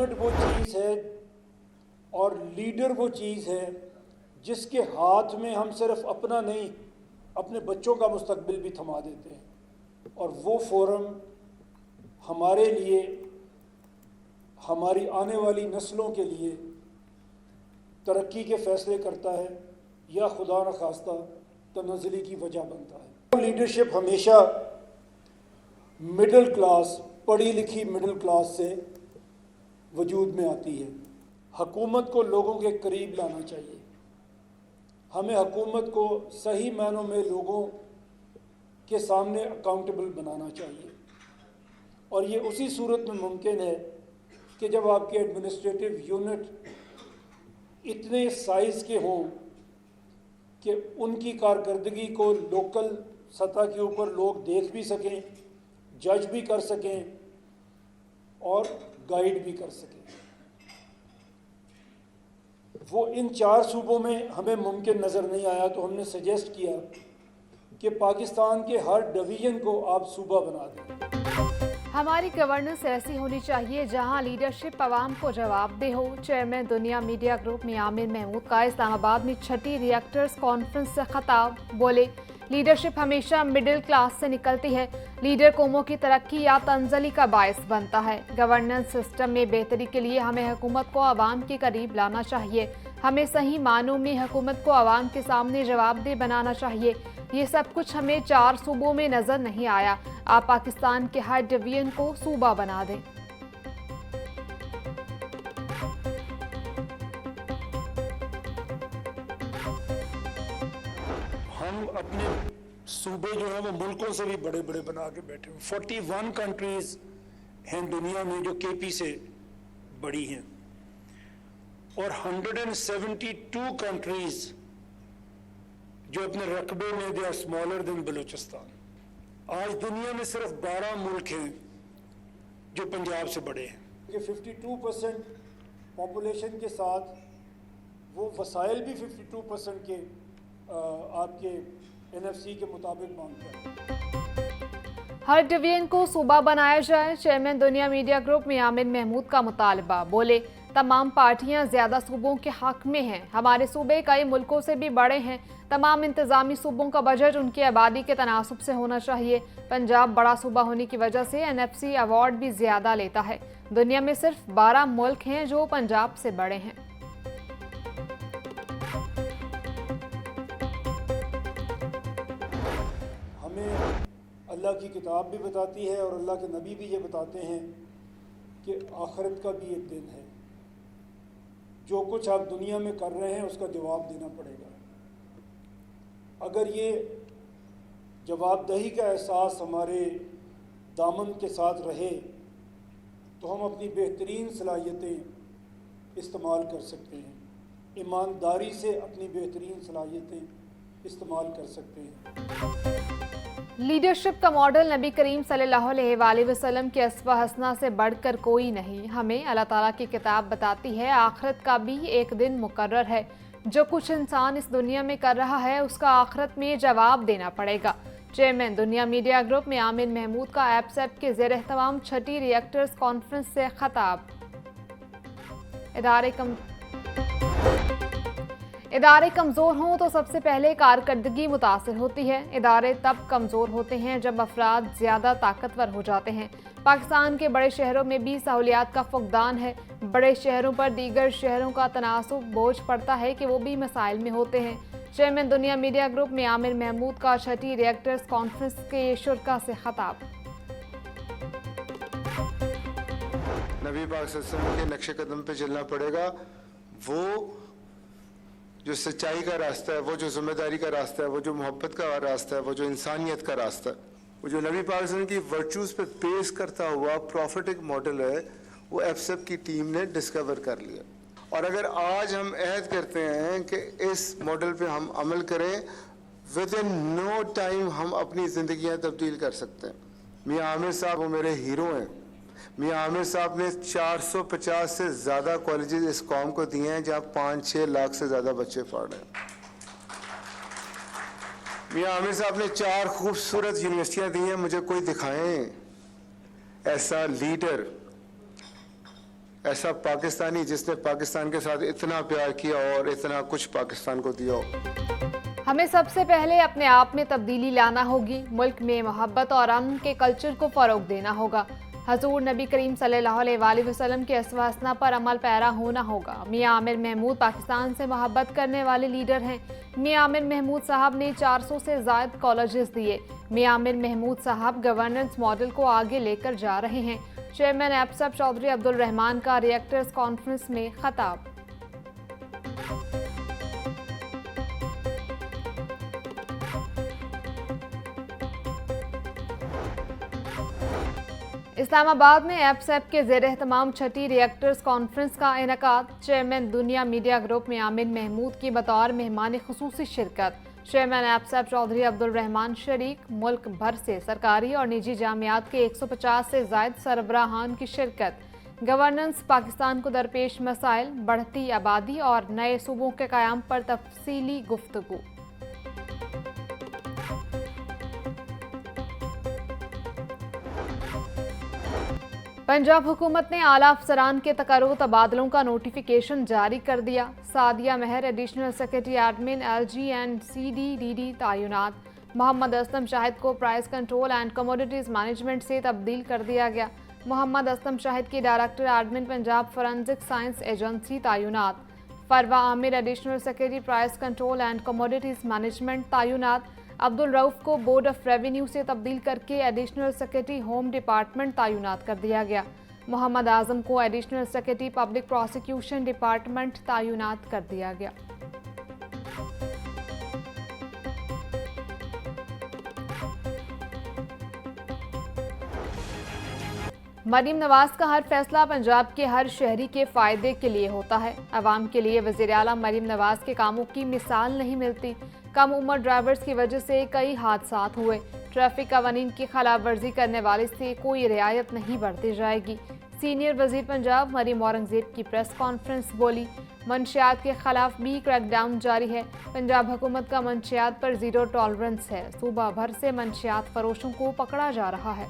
Government वो चीज़ है और लीडर वो चीज़ है जिसके हाथ में हम सिर्फ अपना नहीं अपने बच्चों का मुस्तकबिल भी थमा देते हैं। और वो फोरम हमारे लिए, हमारी आने वाली नस्लों के लिए तरक्की के फैसले करता है या खुदा न खास्ता तनज़्ज़ुली की वजह बनता है। लीडरशिप हमेशा मिडिल क्लास, पढ़ी लिखी मिडिल क्लास से वजूद में आती है। हुकूमत को लोगों के करीब लाना चाहिए। हमें हुकूमत को सही मायनों में लोगों के सामने अकाउंटेबल बनाना चाहिए और ये उसी सूरत में मुमकिन है कि जब आपके एडमिनिस्ट्रेटिव यूनिट इतने साइज़ के हों कि उनकी कारकर्दगी को लोकल सतह के ऊपर लोग देख भी सकें, जज भी कर सकें और गाइड भी कर सकें। वो इन 4 सूबों में हमें मुमकिन नज़र नहीं आया, तो हमने सजेस्ट किया कि पाकिस्तान के हर डिवीज़न को आप सूबा बना दें। हमारी गवर्नेंस ऐसी होनी चाहिए जहां लीडरशिप आवाम को जवाबदेह हो। चेयरमैन दुनिया मीडिया ग्रुप मियामिर महमूद का इस्लामाबाद में 6ठी रिएक्टर्स कॉन्फ्रेंस से खिताब। बोले, लीडरशिप हमेशा मिडिल क्लास से निकलती है। लीडर कौमों की तरक्की या तंज़ली का बायस बनता है। गवर्नेंस सिस्टम में बेहतरी के लिए हमें हुकूमत को आवाम के करीब लाना चाहिए। हमें सही मानों में हुकूमत को आवाम के सामने जवाबदेह बनाना चाहिए। ये सब कुछ हमें 4 सूबों में नज़र नहीं आया। आप पाकिस्तान के हर डिवीजन को सूबा बना दें। हम अपने सूबे जो हैं वो मुल्कों से भी बड़े बड़े बना के बैठे हैं। 41 कंट्रीज हैं दुनिया में जो केपी से बड़ी हैं और 172 कंट्रीज जो अपने रकबे में they are smaller than Balochistan. आज दुनिया में सिर्फ 12 मुल्क हैं जो पंजाब से बड़े हैं। कि 52% पॉपुलेशन के साथ वो वसाइल भी 52% के आपके NFC के मुताबिक मांगता है। हर डिवीजन को सूबा बनाया जाए। चेयरमैन दुनिया मीडिया ग्रुप मियामिर महमूद का मुतालबा। बोले, तमाम पार्टियां ज्यादा सूबों के हक में हैं। हमारे सूबे कई मुल्कों से भी बड़े हैं। तमाम इंतजामी सूबों का बजट उनकी आबादी के तनासुब से होना चाहिए। पंजाब बड़ा सूबा होने की वजह से NFC अवार्ड भी ज्यादा लेता है। दुनिया में सिर्फ 12 मुल्क हैं जो पंजाब से बड़े हैं। हमें अल्लाह की किताब भी बताती है और अल्लाह के नबी भी ये बताते हैं कि आखिरत का भी एक दिन है। जो कुछ आप दुनिया में कर रहे हैं उसका जवाब देना पड़ेगा। अगर ये जवाबदेही का एहसास हमारे दामन के साथ रहे तो हम अपनी बेहतरीन सलाहियतें इस्तेमाल कर सकते हैं। ईमानदारी से अपनी बेहतरीन सलाहियतें इस्तेमाल कर सकते हैं। लीडरशिप का मॉडल नबी करीम सल्लल्लाहु अलैहि वसल्लम के अस्वा हसना से बढ़कर कोई नहीं। हमें अल्लाह ताला की किताब बताती है आखिरत का भी एक दिन मुकर्रर है। जो कुछ इंसान इस दुनिया में कर रहा है उसका आखिरत में जवाब देना पड़ेगा। चेयरमैन दुनिया मीडिया ग्रुप मियामिर महमूद का एपसेप के ज़ेर एहतमाम 6ठी रिएक्टर्स कॉन्फ्रेंस से खिताब। इदारे कमज़ोर हों तो सबसे पहले कारकर्दगी मुतासिर होती है। इदारे तब कमज़ोर होते हैं जब अफराद ज़्यादा ताकतवर हो जाते हैं। पाकिस्तान के बड़े शहरों में भी सहूलियात का फुकदान है। बड़े शहरों पर दीगर शहरों का तनासुब बोझ पड़ता है कि वो भी मसाइल में होते हैं। चेयरमैन दुनिया मीडिया ग्रुप मियामिर महमूद का 6ठी रिएक्टर्स कॉन्फ्रेंस के शुरका से खिताब। नबी पाक सल्लल्लाहु अलैहि वसल्लम के नक्शे कदम पे चलना पड़ेगा। वो जो सच्चाई का रास्ता है, वो जो जिम्मेदारी का रास्ता है, वो जो मोहब्बत का रास्ता है, वो जो इंसानियत का रास्ता है, वो जो नबी पाक सल्लल्लाहु अलैहि वसल्लम की वर्चूज़ पे बेस करता हुआ प्रॉफिटिक मॉडल है, वो एफसेप की टीम ने डिस्कवर कर लिया। और अगर आज हम अहद करते हैं कि इस मॉडल पे हम अमल करें, विद इन नो टाइम हम अपनी ज़िंदगियाँ तब्दील कर सकते हैं। मियां आमिर साहब वो मेरे हीरो हैं। मियां आमिर साहब ने 450 से ज़्यादा कॉलेजेस इस कौम को दिए हैं जहाँ 5-6 लाख से ज़्यादा बच्चे पढ़ रहे हैं। मियां आमिर साहब ने 4 खूबसूरत यूनिवर्सिटियाँ दी हैं। मुझे कोई दिखाएं ऐसा लीडर ایسا پاکستانی جس نے پاکستان کے ساتھ اتنا پیار کیا اور اتنا کچھ پاکستان کو دیا ہو۔ ہمیں سب سے پہلے اپنے آپ میں تبدیلی لانا ہوگی، ملک میں محبت اور امن کے کلچر کو فروغ دینا ہوگا، حضور نبی کریم صلی اللہ علیہ وآلہ وسلم کے اسوہ حسنہ پر عمل پیرا ہونا ہوگا۔ میاں عامر محمود پاکستان سے محبت کرنے والے لیڈر ہیں۔ میاں عامر محمود صاحب نے 400 سے زائد کالجز دیے۔ میاں عامر محمود صاحب گورننس ماڈل کو آگے لے کر جا رہے ہیں۔ چیئرمین ایپسب چودھری عبدالرحمان کا ریئیکٹرز کانفرنس میں خطاب۔ اسلام آباد میں ایپسب کے زیر اہتمام چھٹی ریئیکٹرز کانفرنس کا انعقاد۔ چیئرمین دنیا میڈیا گروپ میں عامر محمود کی بطور مہمان خصوصی شرکت۔ چیئرمین ایپسب چودھری عبدالرحمان شریک، ملک بھر سے سرکاری اور نجی جامعات کے 150 سے زائد سربراہان کی شرکت۔ گورننس، پاکستان کو درپیش مسائل، بڑھتی آبادی اور نئے صوبوں کے قیام پر تفصیلی گفتگو۔ پنجاب حکومت نے اعلیٰ افسران کے تقرر و تبادلوں کا نوٹیفیکیشن جاری کر دیا۔ سعدیہ مہر ایڈیشنل سیکرٹری ایڈمن LG&CDDD تعینات۔ محمد اسلم شاہد کو price control and commodities management سے تبدیل کر دیا گیا۔ محمد اسلم شاہد کی director admin Punjab forensic science agency تعینات۔ Farwa Amir additional secretary price control and commodities management تعینات۔ عبدالرؤف کو بورڈ آف ریونیو سے تبدیل کر کے ایڈیشنل سیکرٹری ہوم ڈپارٹمنٹ تعینات کر دیا گیا۔ محمد اعظم کو additional secretary public prosecution department تعینات کر دیا گیا۔ مریم نواز کا ہر فیصلہ پنجاب کے ہر شہری کے فائدے کے لیے ہوتا ہے۔ عوام کے لیے وزیر اعلیٰ مریم نواز کے کاموں کی مثال نہیں ملتی۔ کم عمر ڈرائیورز کی وجہ سے کئی حادثات ہوئے۔ ٹریفک قوانین کی خلاف ورزی کرنے والے سے کوئی رعایت نہیں برتی جائے گی۔ سینئر وزیر پنجاب مریم اورنگزیب کی پریس کانفرنس بولی۔ منشیات کے خلاف بھی کریک ڈاؤن جاری ہے۔ پنجاب حکومت کا منشیات پر زیرو ٹالرنس ہے۔ صوبہ بھر سے منشیات فروشوں کو پکڑا جا رہا ہے۔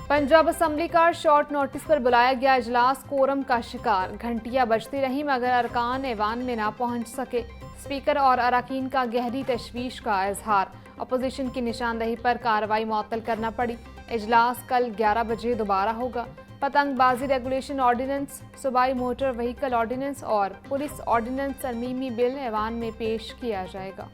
پنجاب اسمبلی کا شارٹ نوٹس پر بلایا گیا اجلاس کورم کا شکار۔ گھنٹیاں بجتی رہیں مگر ارکان ایوان میں نہ پہنچ سکے۔ اسپیکر اور اراکین کا گہری تشویش کا اظہار۔ اپوزیشن کی نشاندہی پر کارروائی معطل کرنا پڑی۔ اجلاس کل 11 بجے دوبارہ ہوگا۔ پتنگ بازی ریگولیشن آرڈیننس، صوبائی موٹر وہیکل آرڈیننس اور پولیس آرڈیننس ترمیمی بل ایوان میں پیش کیا جائے گا۔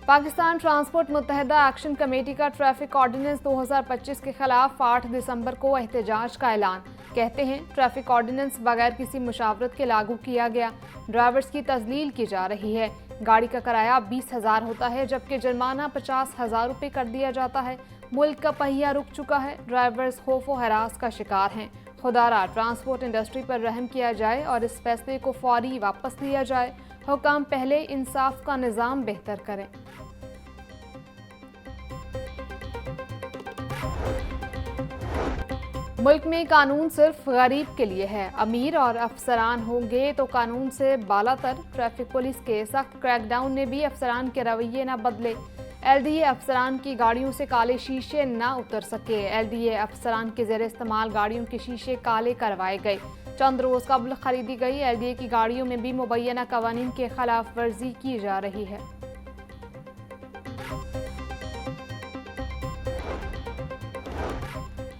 پاکستان ٹرانسپورٹ متحدہ ایکشن کمیٹی کا ٹریفک آرڈیننس 2025 کے خلاف 8 دسمبر کو احتجاج کا اعلان۔ کہتے ہیں ٹریفک آرڈیننس بغیر کسی مشاورت کے لاگو کیا گیا۔ ڈرائیورز کی تذلیل کی جا رہی ہے۔ گاڑی کا کرایہ 20,000 ہوتا ہے جبکہ جرمانہ 50,000 روپے کر دیا جاتا ہے۔ ملک کا پہیہ رک چکا ہے۔ ڈرائیورز خوف و ہراس کا شکار ہیں۔ خدا را ٹرانسپورٹ انڈسٹری پر رحم کیا جائے اور اس فیصلے کو فوری واپس لیا جائے۔ حکام پہلے انصاف کا نظام بہتر کریں۔ ملک میں قانون صرف غریب کے لیے ہے۔ امیر اور افسران ہوں گے تو قانون سے بالاتر۔ ٹریفک پولیس کے سخت کریک ڈاؤن نے بھی افسران کے رویے نہ بدلے۔ LDA افسران کی گاڑیوں سے کالے شیشے نہ اتر سکے۔ LDA افسران کے زیر استعمال گاڑیوں کے شیشے کالے کروائے گئے۔ چند روز قبل خریدی گئی LDA کی گاڑیوں میں بھی مبینہ قوانین کے خلاف ورزی کی جا رہی ہے۔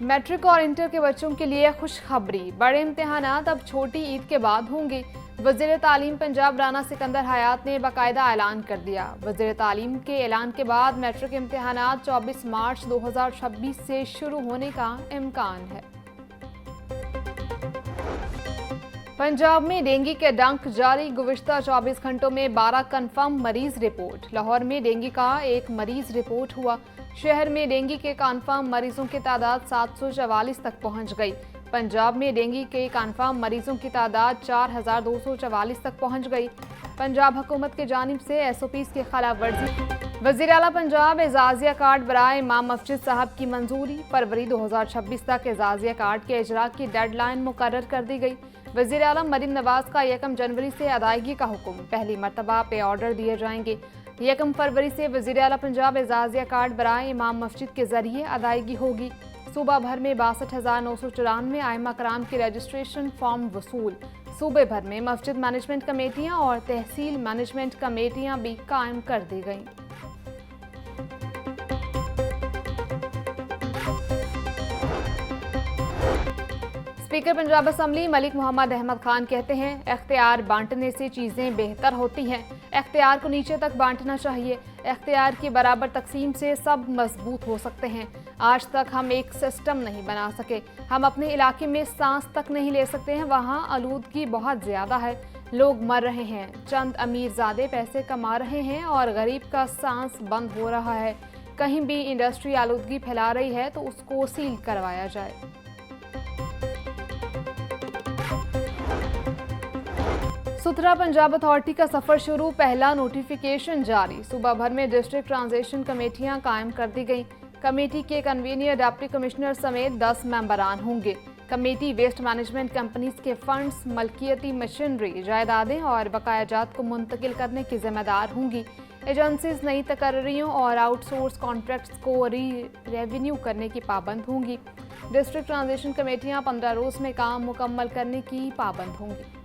میٹرک اور انٹر کے بچوں کے لیے خوشخبری۔ بڑے امتحانات اب چھوٹی عید کے بعد ہوں گے۔ وزیر تعلیم پنجاب رانا سکندر حیات نے باقاعدہ اعلان کر دیا۔ وزیر تعلیم کے اعلان کے بعد میٹرک امتحانات 24 مارچ 2026 سے شروع ہونے کا امکان ہے۔ پنجاب میں ڈینگی کے ڈنک جاری۔ گزشتہ 24 گھنٹوں میں 12 کنفرم مریض رپورٹ۔ لاہور میں ڈینگی کا ایک مریض رپورٹ ہوا۔ شہر میں ڈینگی کے کنفرم مریضوں کی تعداد 744 تک پہنچ گئی۔ پنجاب میں ڈینگی کے کنفرم مریضوں کی تعداد 4244 تک پہنچ گئی۔ پنجاب حکومت کی جانب سے SOPs کی خلاف ورزی۔ وزیر اعلیٰ پنجاب اعزازیہ کارڈ برائے امام مسجد صاحب کی منظوری۔ فروری 2026 تک اعزازیہ کارڈ کے اجراء کی ڈیڈ لائن مقرر کر دی گئی۔ वज़ीर आलम मरीम नवाज का 1 जनवरी से अदायगी का हुक्म, पहली मरतबा पे ऑर्डर दिए जाएंगे। 1 फरवरी से वज़ीर आला पंजाब एजाज़िया कार्ड बराए इमाम मस्जिद के जरिए अदायगी होगी। सूबा भर में 62,994 आइमा कराम के रजिस्ट्रेशन फॉर्म वसूल। सूबे भर में मस्जिद मैनेजमेंट कमेटियां और तहसील मैनेजमेंट कमेटियां भी कायम कर दी गईं। स्पीकर पंजाब असम्बली मलिक मोहम्मद अहमद खान कहते हैं, इख्तियार बांटने से चीज़ें बेहतर होती हैं। इख्तियार को नीचे तक बांटना चाहिए। इख्तियार की बराबर तकसीम से सब मजबूत हो सकते हैं। आज तक हम एक सिस्टम नहीं बना सके। हम अपने इलाके में सांस तक नहीं ले सकते हैं। वहाँ आलूदगी बहुत ज़्यादा है, लोग मर रहे हैं। चंद अमीरजादे पैसे कमा रहे हैं और गरीब का सांस बंद हो रहा है। कहीं भी इंडस्ट्री आलूदगी फैला रही है तो उसको सील करवाया जाए। सुथरा पंजाब अथॉरिटी का सफर शुरू, पहला नोटिफिकेशन जारी। सूबा भर में डिस्ट्रिक्ट ट्रांजिशन कमेटियां कायम कर दी गईं। कमेटी के कन्वीनर डिप्टी कमिश्नर समेत 10 मेंबरान होंगे। कमेटी वेस्ट मैनेजमेंट कंपनीज के फंड्स, मलकियती मशीनरी, जायदादें और बकायाजात को मुंतकिल करने की जिम्मेदार होंगी। एजेंसीज नई तकर्रियों और आउटसोर्स कॉन्ट्रैक्ट्स को रेवेन्यू करने की पाबंद होंगी। डिस्ट्रिक्ट ट्रांजिशन कमेटियां 15 रोज में काम मुकम्मल करने की पाबंद होंगी।